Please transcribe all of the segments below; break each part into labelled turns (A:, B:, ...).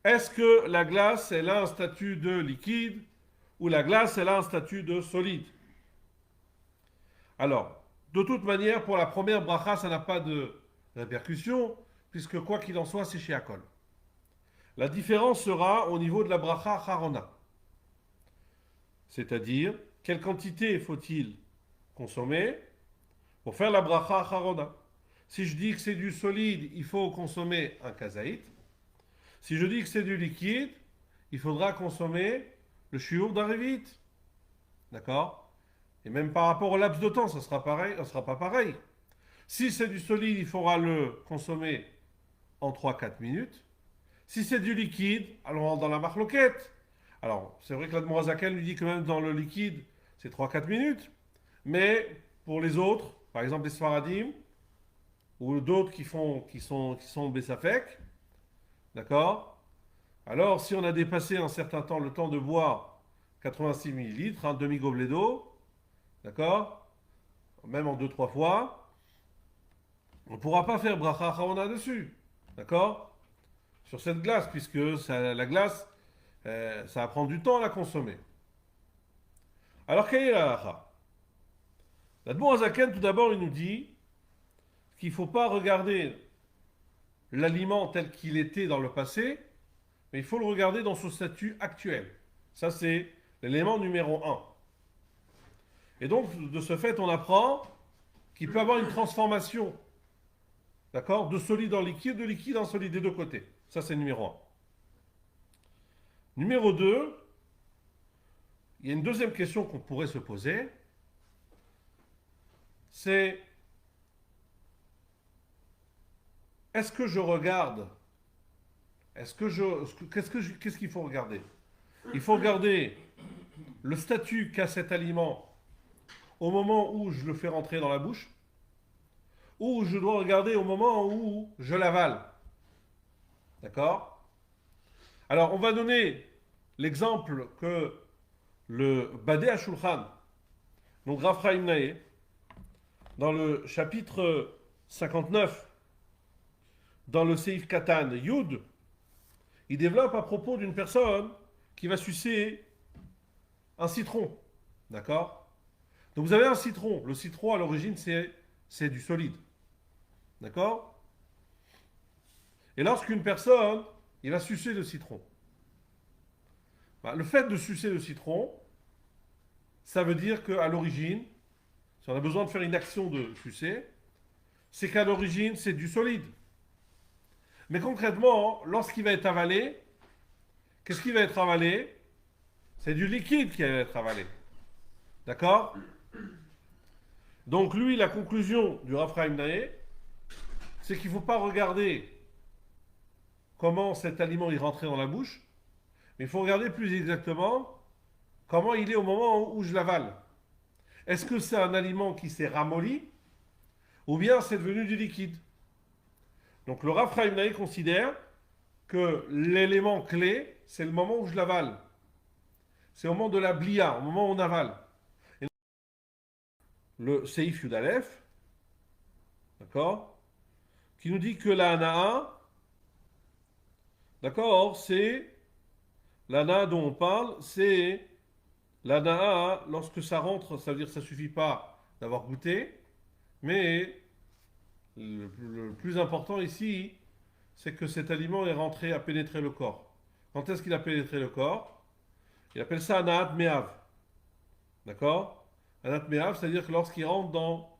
A: Est-ce que la glace, elle a un statut de liquide ou la glace, elle a un statut de solide? Alors, de toute manière, pour la première bracha, ça n'a pas de répercussion, puisque quoi qu'il en soit, c'est chez Akol. La différence sera au niveau de la bracha harona, c'est-à-dire quelle quantité faut-il consommer pour faire la bracha harona. Si je dis que c'est du solide, il faut consommer un kazaït. Si je dis que c'est du liquide, il faudra consommer le shiur d'un revit. D'accord? Et même par rapport au laps de temps, ça sera pareil, ça sera pas pareil. Si c'est du solide, il faudra le consommer en 3 4 minutes. Si c'est du liquide, alors on rentre dans la marloquette. Alors, c'est vrai que l'Admorazaken lui dit que même dans le liquide, c'est 3 4 minutes. Mais pour les autres, par exemple les Sfaradim, ou d'autres qui sont Bessafek, d'accord? Alors, si on a dépassé un certain temps le temps de boire 86 millilitres, un demi-gobelet d'eau, d'accord? Même en 2 3 fois, on ne pourra pas faire bracha harona dessus, d'accord? Sur cette glace, puisque la glace, ça va prendre du temps à la consommer. Alors, quelle est la halakha? L'Admor Azaken, tout d'abord, il nous dit qu'il ne faut pas regarder l'aliment tel qu'il était dans le passé, mais il faut le regarder dans son statut actuel. Ça, c'est l'élément numéro un. Et donc, de ce fait, on apprend qu'il peut avoir une transformation, d'accord, de solide en liquide, de liquide en solide des deux côtés. Ça, c'est numéro un. Numéro 2, il y a une deuxième question qu'on pourrait se poser, c'est est-ce que je regarde, qu'est-ce qu'il faut regarder? Il faut regarder le statut qu'a cet aliment au moment où je le fais rentrer dans la bouche, ou je dois regarder au moment où je l'avale. D'accord? Alors, on va donner l'exemple que le Badé Ashulchan, donc Raphaïm Naé, dans le chapitre 59, dans le Seif Katan Yud, il développe à propos d'une personne qui va sucer un citron. D'accord? Donc vous avez un citron. Le citron, à l'origine, c'est du solide. D'accord? Et lorsqu'une personne, il va sucer le citron. Bah, le fait de sucer le citron, ça veut dire qu'à l'origine, si on a besoin de faire une action de sucer, c'est qu'à l'origine, c'est du solide. Mais concrètement, lorsqu'il va être avalé, qu'est-ce qui va être avalé? C'est du liquide qui va être avalé. D'accord? Donc lui, la conclusion du Raphaïm Naé, c'est qu'il ne faut pas regarder comment cet aliment est rentré dans la bouche, mais il faut regarder plus exactement comment il est au moment où je l'avale. Est-ce que c'est un aliment qui s'est ramolli ou bien c'est devenu du liquide? Donc le Rav Chaim Naï considère que l'élément clé, c'est le moment où je l'avale. C'est au moment de la blia, au moment où on avale. Et le Seif Yudalef, d'accord, qui nous dit que la Hana'a, d'accord, c'est l'Hana'a dont on parle, c'est l'Hana'a, lorsque ça rentre, ça veut dire que ça ne suffit pas d'avoir goûté, mais le plus important ici, c'est que cet aliment est rentré, a pénétré le corps. Quand est-ce qu'il a pénétré le corps? Il appelle ça Anaat Me'av. D'accord? Anaat Me'av, c'est-à-dire que lorsqu'il rentre dans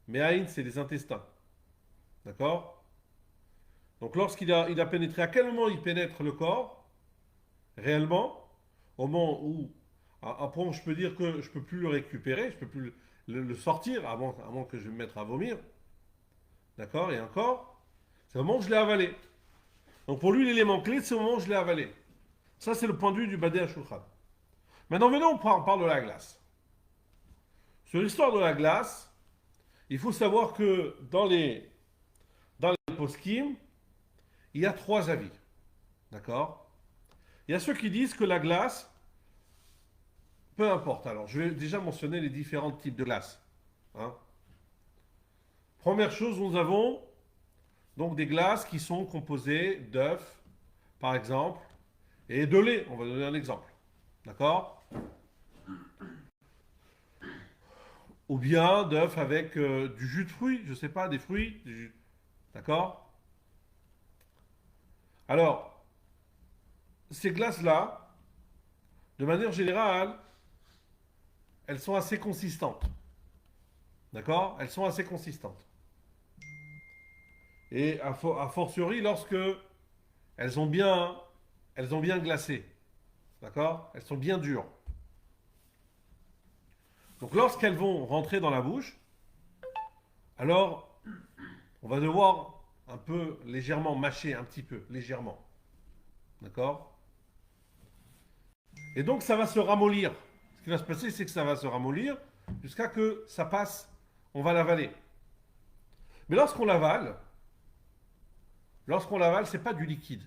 A: Me'ain, c'est les intestins. D'accord? Donc lorsqu'il a pénétré, à quel moment il pénètre le corps? Réellement? Au moment où, après, je peux dire que je ne peux plus le récupérer, je ne peux plus le sortir avant que je me mette à vomir. D'accord? Et encore, c'est au moment où je l'ai avalé. Donc pour lui, l'élément clé, c'est au moment où je l'ai avalé. Ça, c'est le point de vue du Badé Ashulchan. Maintenant, venons, on parle de la glace. Sur l'histoire de la glace, il faut savoir que dans les poskim, il y a trois avis. D'accord? Il y a ceux qui disent que la glace, peu importe. Alors, je vais déjà mentionner les différents types de glace. Hein. Première chose, nous avons donc des glaces qui sont composées d'œufs, par exemple, et de lait, on va donner un exemple. D'accord? Ou bien d'œufs avec du jus de fruits, je sais pas, des fruits, d'accord? Alors, ces glaces-là, de manière générale, elles sont assez consistantes. D'accord? Elles sont assez consistantes. Et a fortiori lorsque elles ont bien, elles ont bien glacé. D'accord? Elles sont bien dures. Donc lorsqu'elles vont rentrer dans la bouche, alors on va devoir un peu légèrement mâcher, un petit peu, légèrement. D'accord? Et donc ça va se ramollir. Ce qui va se passer, c'est que ça va se ramollir jusqu'à que ça passe, on va l'avaler. Mais lorsqu'on l'avale, c'est pas du liquide.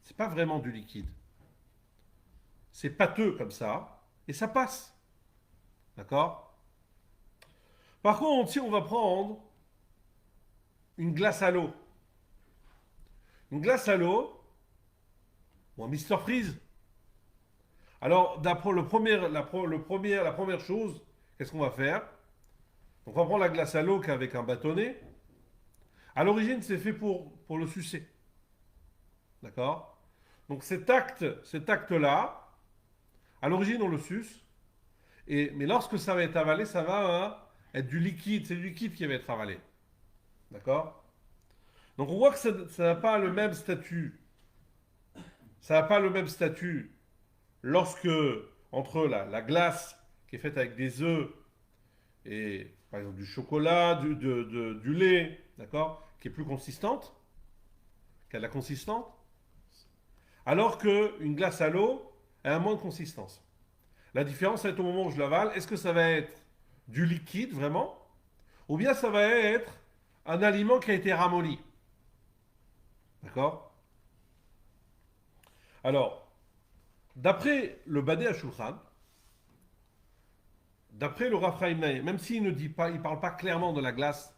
A: C'est pas vraiment du liquide. C'est pâteux comme ça, et ça passe. D'accord? Par contre, si on va prendre une glace à l'eau, une glace à l'eau, ou un Mister Freeze, alors d'après la première chose, qu'est-ce qu'on va faire? Donc on va prendre la glace à l'eau qu'avec un bâtonnet. À l'origine, c'est fait pour le sucer. D'accord? Donc cet acte-là, à l'origine, on le suce. Mais lorsque ça va être avalé, ça va être du liquide. C'est du liquide qui va être avalé. D'accord? Donc on voit que ça n'a pas le même statut. Ça n'a pas le même statut lorsque, entre la glace qui est faite avec des œufs et par exemple du chocolat, du lait, d'accord, qui est plus consistante, qui a de la consistance, alors qu'une glace à l'eau a moins de consistance. La différence va être au moment où je l'avale, est-ce que ça va être du liquide vraiment, ou bien ça va être un aliment qui a été ramolli. D'accord? Alors, d'après le Badé Shulchan, d'après le Rav Chaim Naeh, même s'il ne dit pas, il ne parle pas clairement de la glace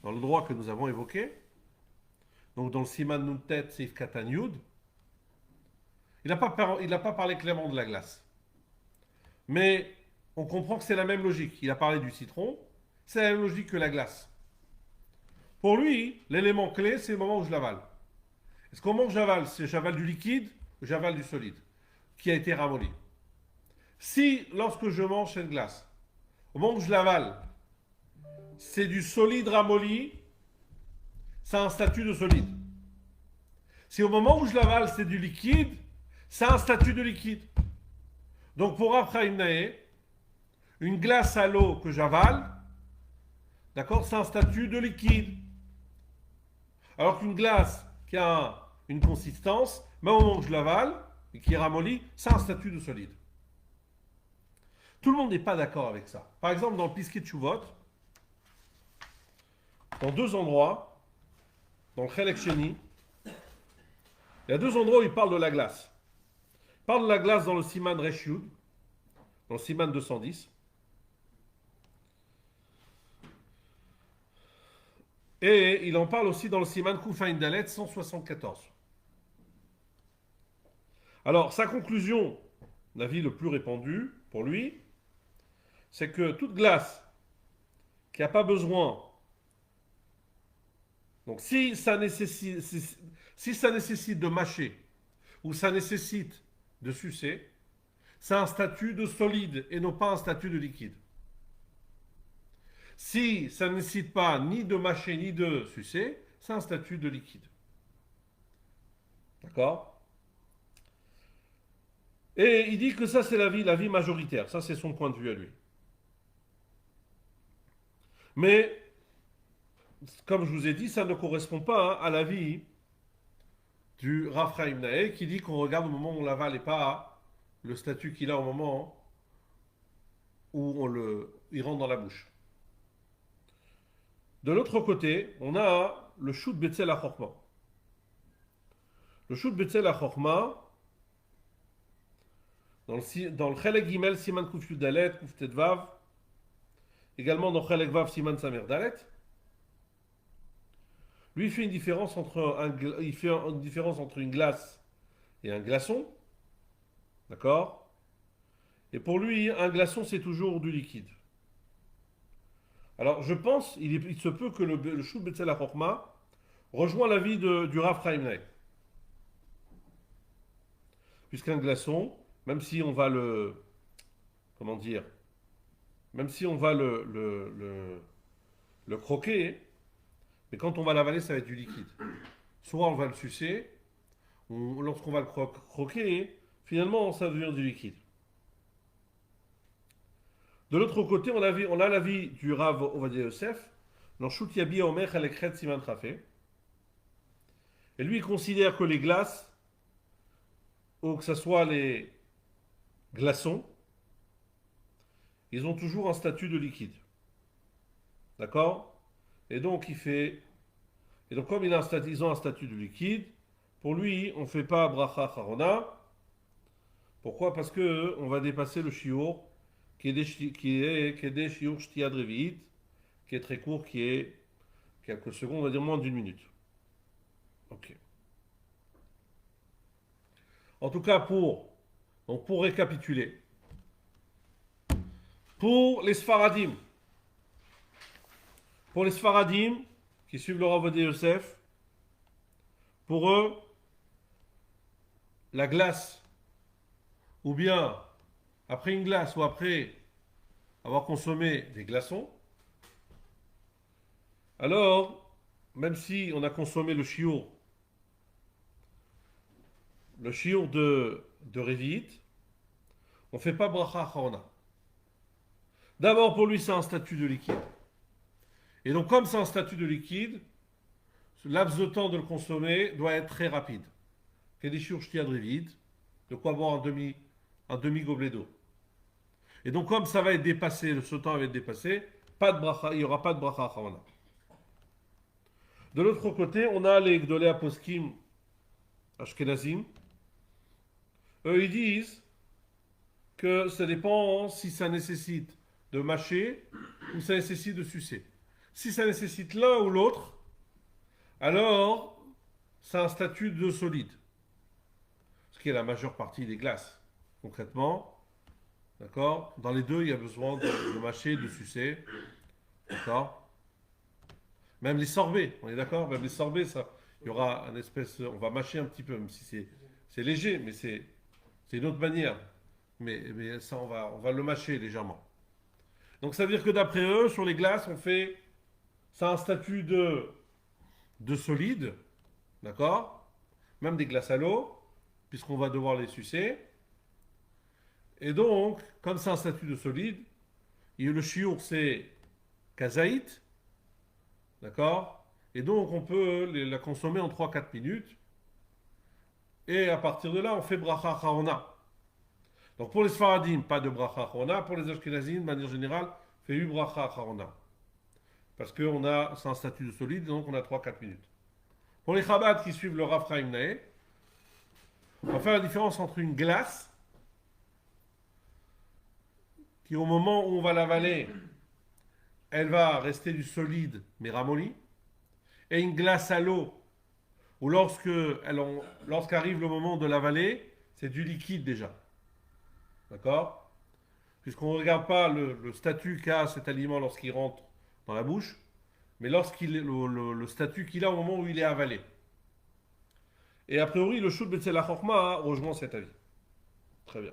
A: dans le droit que nous avons évoqué, donc dans le Siman Nuntet Seif Katan Yud, il n'a pas parlé clairement de la glace. Mais on comprend que c'est la même logique. Il a parlé du citron, c'est la même logique que la glace. Pour lui, l'élément clé, c'est le moment où je l'avale. Est-ce qu'au moment où j'avale, c'est j'avale du liquide ou j'avale du solide qui a été ramolli? Si, lorsque je mange cette glace, au moment où je l'avale, c'est du solide ramolli, ça a un statut de solide. Si au moment où je l'avale, c'est du liquide, ça a un statut de liquide. Donc pour Rav Chaim Naeh, une glace à l'eau que j'avale, d'accord, c'est un statut de liquide. Alors qu'une glace qui a une consistance, même au moment où je l'avale, et qui est ramollie, ça a un statut de solide. Tout le monde n'est pas d'accord avec ça. Par exemple, dans le Piskei Teshuvot, dans deux endroits, dans le Chelek Sheni, il y a deux endroits où il parle de la glace. Il parle de la glace dans le Siman Resh Yud, dans le Siman 210. Et il en parle aussi dans le Siman Koufaïn Dalet 174. Alors, sa conclusion, l'avis le plus répandu pour lui, c'est que toute glace qui n'a pas besoin, donc si ça nécessite de mâcher ou ça nécessite de sucer, c'est un statut de solide et non pas un statut de liquide. Si ça ne nécessite pas ni de mâcher ni de sucer, c'est un statut de liquide. D'accord? Et il dit que ça c'est la vie majoritaire. Ça c'est son point de vue à lui. Mais, comme je vous ai dit, ça ne correspond pas à l'avis du Rav Chaim Naeh qui dit qu'on regarde au moment où on l'avale et pas le statut qu'il a au moment où il rentre dans la bouche. De l'autre côté, on a le Shoot Betzel HaChorma. Le Shoot Betzel HaChorma, dans le Chelek Gimel Siman Kuf Yud Dalet, Kuf Tet Vav, également dans Chelek Vav Siman Samer Dalet, Lui, il fait une différence entre il fait une différence entre une glace et un glaçon. D'accord? Et pour lui, un glaçon, c'est toujours du liquide. Alors, je pense, il se peut que le Shul Betzel HaChorma rejoint l'avis du Rav Chaim Naeh. Puisqu'un glaçon, même si on va comment dire, même si on va le croquer, mais quand on va l'avaler, ça va être du liquide. Soit on va le sucer, ou lorsqu'on va le croquer, finalement, ça devient du liquide. De l'autre côté, on a l'avis du Rav Ovadia Yosef, dans Shut Yabi Omer Alekret Siman Chafé. Et lui, il considère que les glaces, ou que ce soit les glaçons, ils ont toujours un statut de liquide. D'accord? Et donc, comme ils ont un statut de liquide, pour lui, on ne fait pas bracha charona. Pourquoi? Parce que on va dépasser le shiur qui est des shiur shtiyad revi'it, qui est très court, qui est quelques secondes, on va dire moins d'une minute. Ok. En tout cas, pour récapituler, pour les Sfaradim, qui suivent le Rav Ovadia Yosef, pour eux, la glace, ou bien après une glace, ou après avoir consommé des glaçons, alors, même si on a consommé le chiour de Révit, on ne fait pas bracha acharona. D'abord, pour lui, c'est un statut de liquide. Et donc, comme c'est un statut de liquide, ce laps de temps de le consommer doit être très rapide. Kedishur shtiad Révit, de quoi boire un demi gobelet d'eau. Et donc, comme ça va être dépassé, ce temps va être dépassé, il n'y aura pas de bracha acharona. De l'autre côté, on a les Gdolei Aposkim Ashkenazim. Eux, ils disent que ça dépend si ça nécessite de mâcher ou ça nécessite de sucer. Si ça nécessite l'un ou l'autre, alors c'est un statut de solide. Ce qui est la majeure partie des glaces. Concrètement, d'accord? Dans les deux, il y a besoin de mâcher, de sucer. D'accord? Même les sorbets, on est d'accord? Même les sorbets, ça, il y aura un espèce. On va mâcher un petit peu, même si c'est léger, mais c'est une autre manière. Mais ça, on va le mâcher légèrement. Donc ça veut dire que d'après eux, sur les glaces, ça a un statut de solide, d'accord? Même des glaces à l'eau, puisqu'on va devoir les sucer. Et donc, comme c'est un statut de solide, le chiour c'est kazaït, d'accord? Et donc on peut la consommer en 3-4 minutes. Et à partir de là, on fait bracha charona. Donc pour les Sfaradim, pas de bracha charona. Pour les Ashkenazim, de manière générale, fait 8 bracha charona. Parce que c'est un statut de solide, donc on a 3-4 minutes. Pour les Chabad qui suivent le Rav Chaim Naeh, on va faire la différence entre une glace, qui au moment où on va l'avaler, elle va rester du solide mais ramolli, et une glace à l'eau, où lorsqu'arrive le moment de l'avaler, c'est du liquide déjà. D'accord? Puisqu'on ne regarde pas le statut qu'a cet aliment lorsqu'il rentre dans la bouche, mais le statut qu'il a au moment où il est avalé. Et a priori, le Shul Betzel HaChorma rejoint cet avis. Très bien.